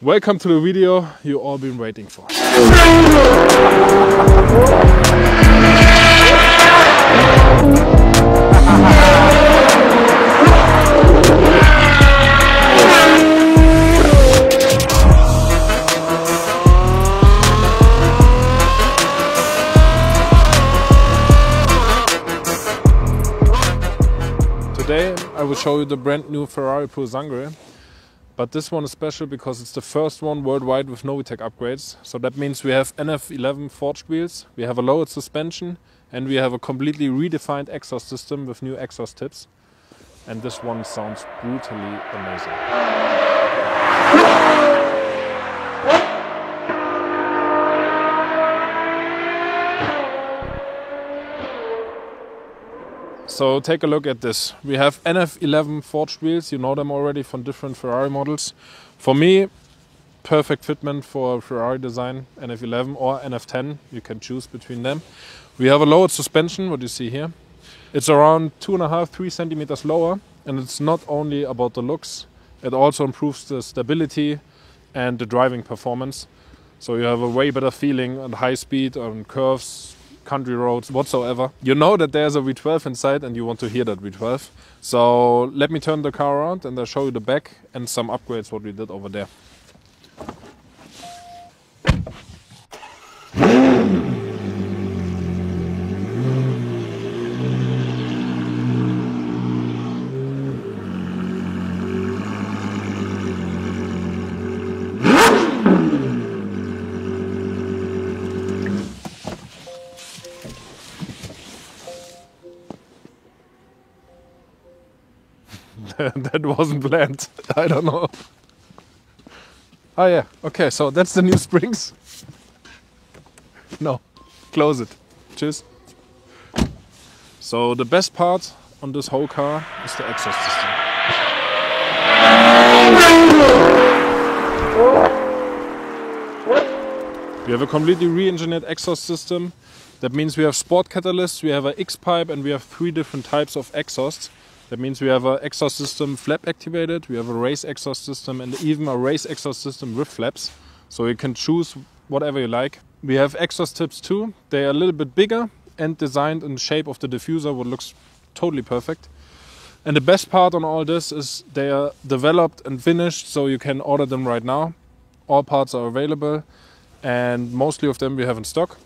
Welcome to the video you all been waiting for. Today I will show you the brand new Ferrari Purosangue, but this one is special because it's the first one worldwide with NOVITEC upgrades. So that means we have NF11 forged wheels, we have a lowered suspension, and we have a completely redefined exhaust system with new exhaust tips. And this one sounds brutally amazing. So take a look at this. We have NF11 forged wheels, you know them already from different Ferrari models. For me, perfect fitment for Ferrari design, NF11 or NF10, you can choose between them. We have a lowered suspension, what you see here. It's around 2.5–3 centimeters lower, and it's not only about the looks, it also improves the stability and the driving performance. So you have a way better feeling on high speed, on curves, country roads, whatsoever. You know that there's a V12 inside and you want to hear that V12. So let me turn the car around and I'll show you the back and some upgrades what we did over there. That wasn't planned. I don't know. Oh yeah, okay, so that's the new springs. No, close it. Cheers. So the best part on this whole car is the exhaust system. We have a completely re-engineered exhaust system. That means we have sport catalysts, we have an X-pipe, and we have 3 different types of exhausts. That means we have an exhaust system flap activated, we have a race exhaust system, and even a race exhaust system with flaps. So you can choose whatever you like. We have exhaust tips too. They are a little bit bigger and designed in the shape of the diffuser, what looks totally perfect. And the best part on all this is they are developed and finished, so you can order them right now. All parts are available and mostly of them we have in stock.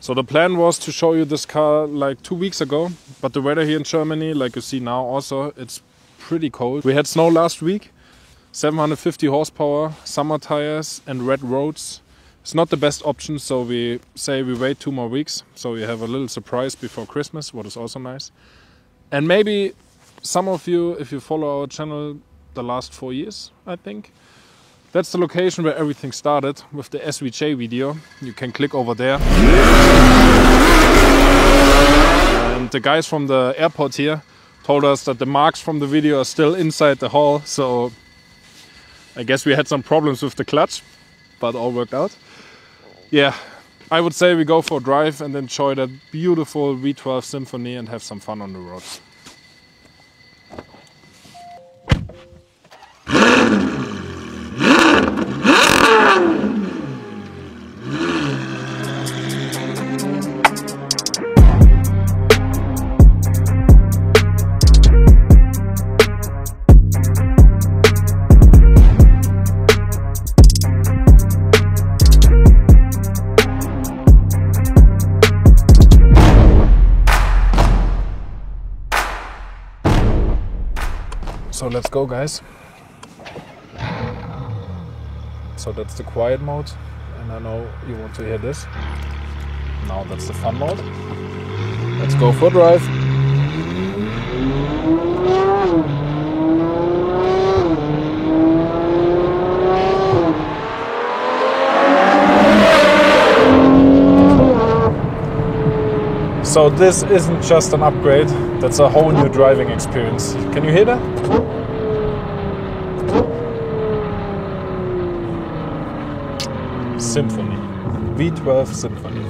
So the plan was to show you this car like 2 weeks ago, but the weather here in Germany, like you see now also, it's pretty cold. We had snow last week, 750 horsepower, summer tires and red roads. It's not the best option, so we say we wait 2 more weeks. So we have a little surprise before Christmas, what is also nice. And maybe some of you, if you follow our channel the last 4 years, I think, that's the location where everything started with the SVJ video. You can click over there. And the guys from the airport here told us that the marks from the video are still inside the hall. So I guess we had some problems with the clutch, but all worked out. Yeah, I would say we go for a drive and enjoy that beautiful V12 symphony and have some fun on the roads. So let's go, guys. So that's the quiet mode, and I know you want to hear this. Now that's the fun mode. Let's go for a drive. So this isn't just an upgrade, that's a whole new driving experience. Can you hear that? Symphony. V12 Symphony.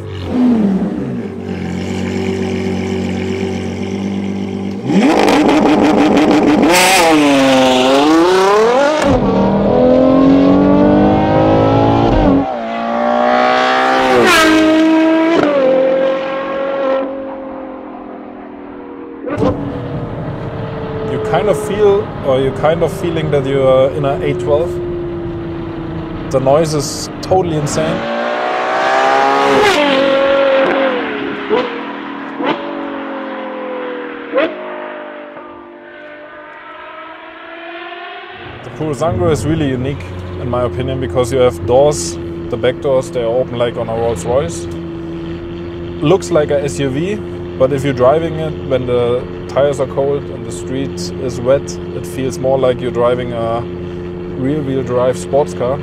kind of feel, or you're kind of feeling that you're in an 812. The noise is totally insane. The Purosangue is really unique in my opinion because you have doors, the back doors, they are open like on a Rolls Royce. Looks like a SUV, but if you're driving it when the tires are cold and the street is wet, it feels more like you're driving a rear-wheel drive sports car.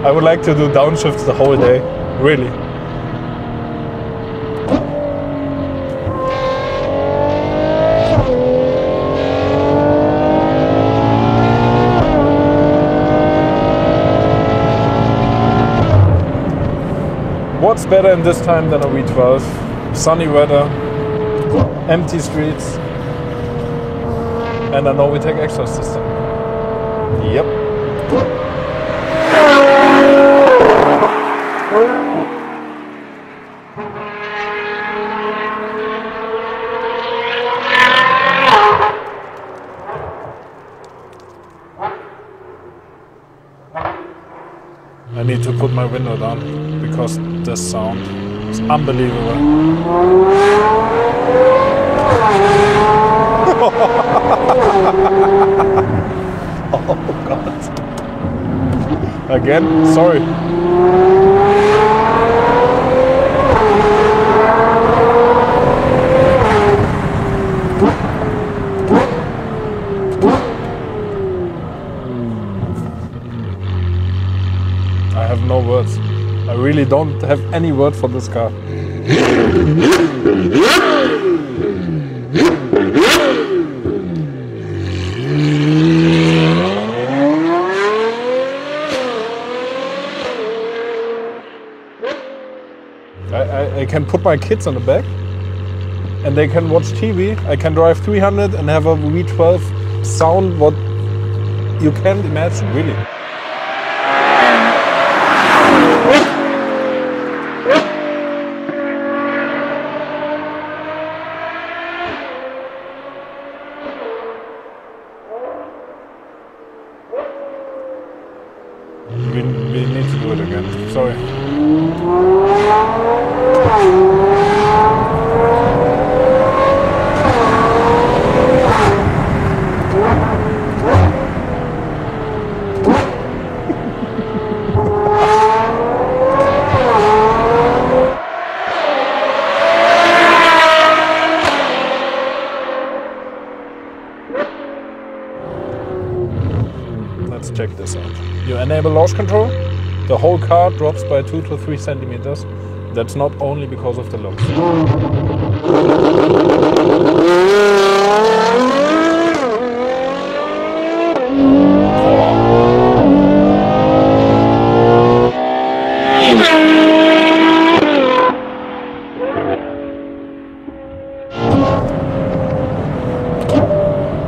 I would like to do downshifts the whole day, really. What's better in this time than a V12? Sunny weather, empty streets, and a NOVITEC exhaust system. Yep. I need to put my window down because this sound is unbelievable. Oh God. Again? Sorry. I have no words. I really don't have any word for this car. I can put my kids on the back and they can watch TV. I can drive 300 and have a V12 sound what you can't imagine, really. We need to do it again. Sorry. Let's check this out. You enable launch control, the whole car drops by 2 to 3 centimeters. That's not only because of the locks.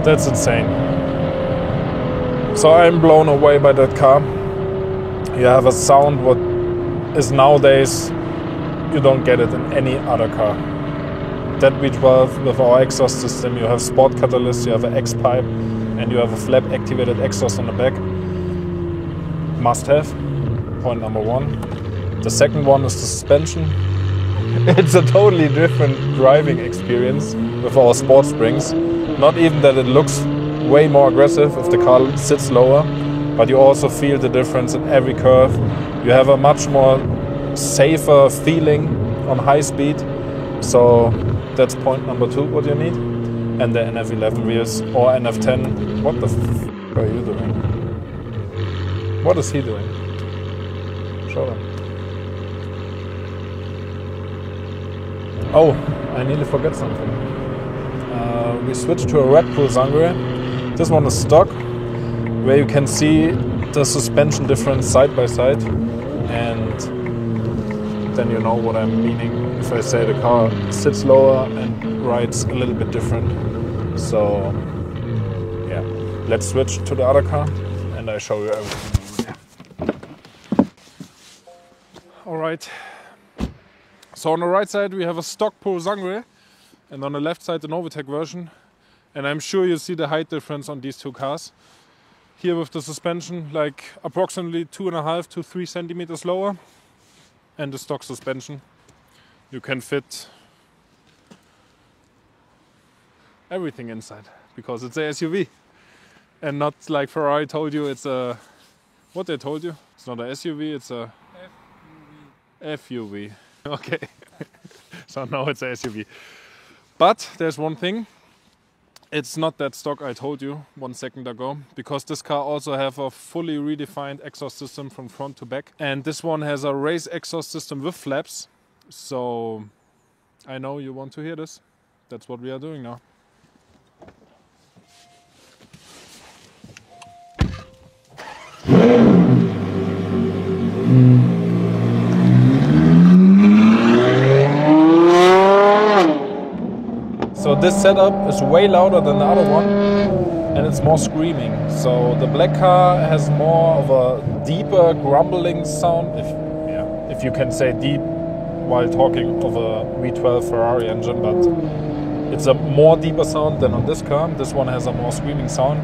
That's insane. So I'm blown away by that car. You have a sound what is nowadays, you don't get it in any other car. That V12 with our exhaust system, you have sport catalyst, you have an X-pipe, and you have a flap activated exhaust on the back. Must have, point number one. The second one is the suspension. It's a totally different driving experience with our sport springs. Not even that it looks way more aggressive if the car sits lower, but you also feel the difference in every curve. You have a much more safer feeling on high speed. So that's point number two, what you need. And the NF11 wheels or NF10. What the f are you doing? What is he doing? Show them. Oh, I nearly forgot something. We switched to a red Purosangue. This one is stock, where you can see the suspension difference side by side, and then you know what I'm meaning if I say the car sits lower and rides a little bit different. So yeah, let's switch to the other car and I show you everything over there. Alright, So on the right side we have a stock Purosangue, and on the left side the NOVITEC version. And I'm sure you see the height difference on these two cars. Here with the suspension like approximately 2.5 to 3 centimeters lower, and the stock suspension. You can fit everything inside because it's a SUV, and not like Ferrari told you it's a, what they told you? It's not a SUV, it's a FUV. Okay. So now it's a SUV. But there's one thing. It's not that stock I told you 1 second ago, because this car also have a fully redefined exhaust system from front to back, and this one has a race exhaust system with flaps. So I know you want to hear this. That's what we are doing now. So this setup is way louder than the other one, and it's more screaming. So the black car has more of a deeper grumbling sound, if you can say deep while talking of a V12 Ferrari engine, but it's a more deeper sound than on this car. This one has a more screaming sound.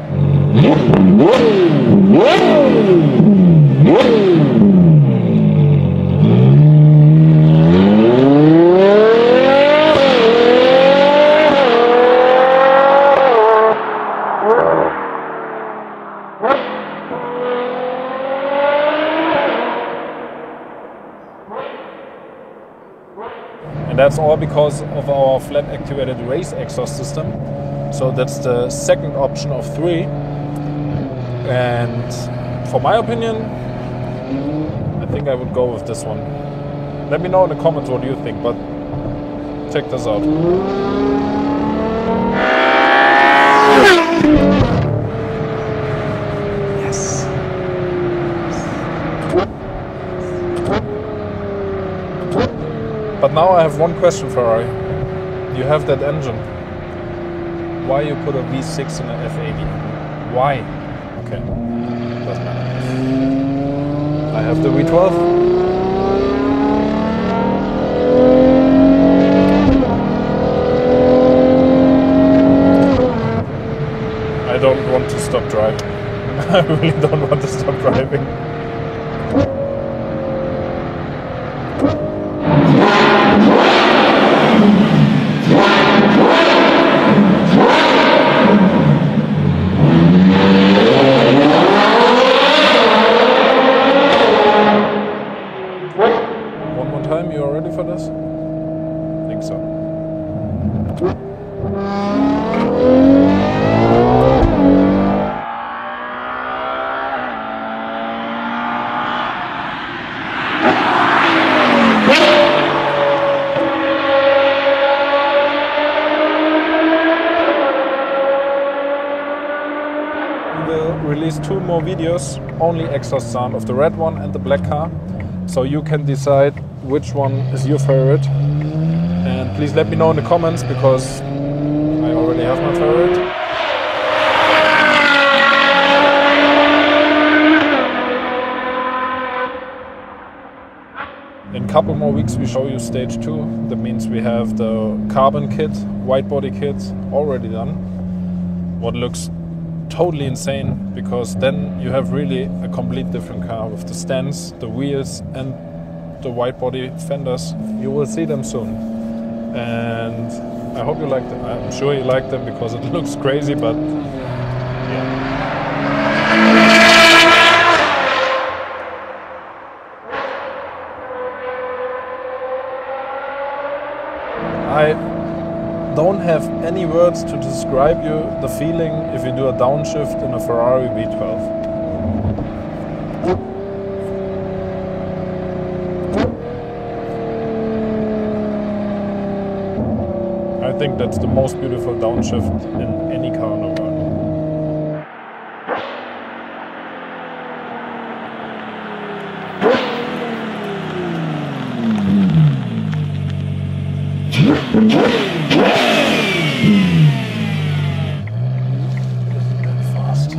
And that's all because of our flat activated race exhaust system. So that's the second option of 3. And for my opinion, I think I would go with this one. Let me know in the comments what you think, but check this out. Yes. But now I have one question, Ferrari. You have that engine. Why you put a V6 in an F80? Why? Okay, doesn't matter. I have the V12. I don't want to stop driving. I really don't want to stop driving. For this? I think so. We will release 2 more videos, only exhaust sound, of the red one and the black car, so you can decide which one is your favorite. And please let me know in the comments, because I already have my favorite. In a couple more weeks we show you stage 2. That means we have the carbon kit, white body kit already done. What looks totally insane, because then you have really a complete different car with the stands, the wheels and the white body fenders. You will see them soon, and I hope you like them. I'm sure you like them because it looks crazy, but yeah. I don't have any words to describe you the feeling if you do a downshift in a Ferrari V12. I think that's the most beautiful downshift in any car in the world. Fast.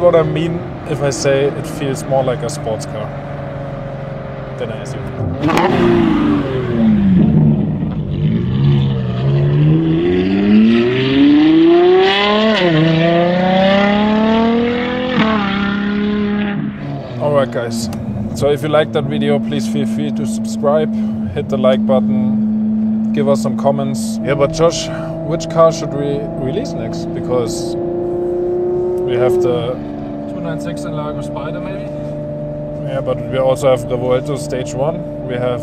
what I mean if I say it feels more like a sports car than an SUV. Alright guys, so if you liked that video, please feel free to subscribe, hit the like button, give us some comments. Yeah, but Josh, which car should we release next? Because we have the 296 in Lago Spider maybe? Yeah, but we also have the Vuelto Stage 1. We have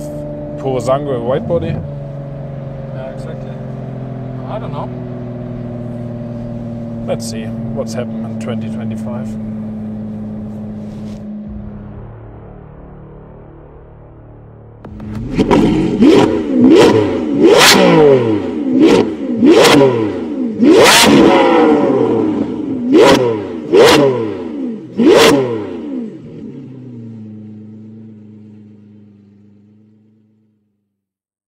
Purosangue white body. Yeah, exactly. I don't know. Let's see what's happened in 2025.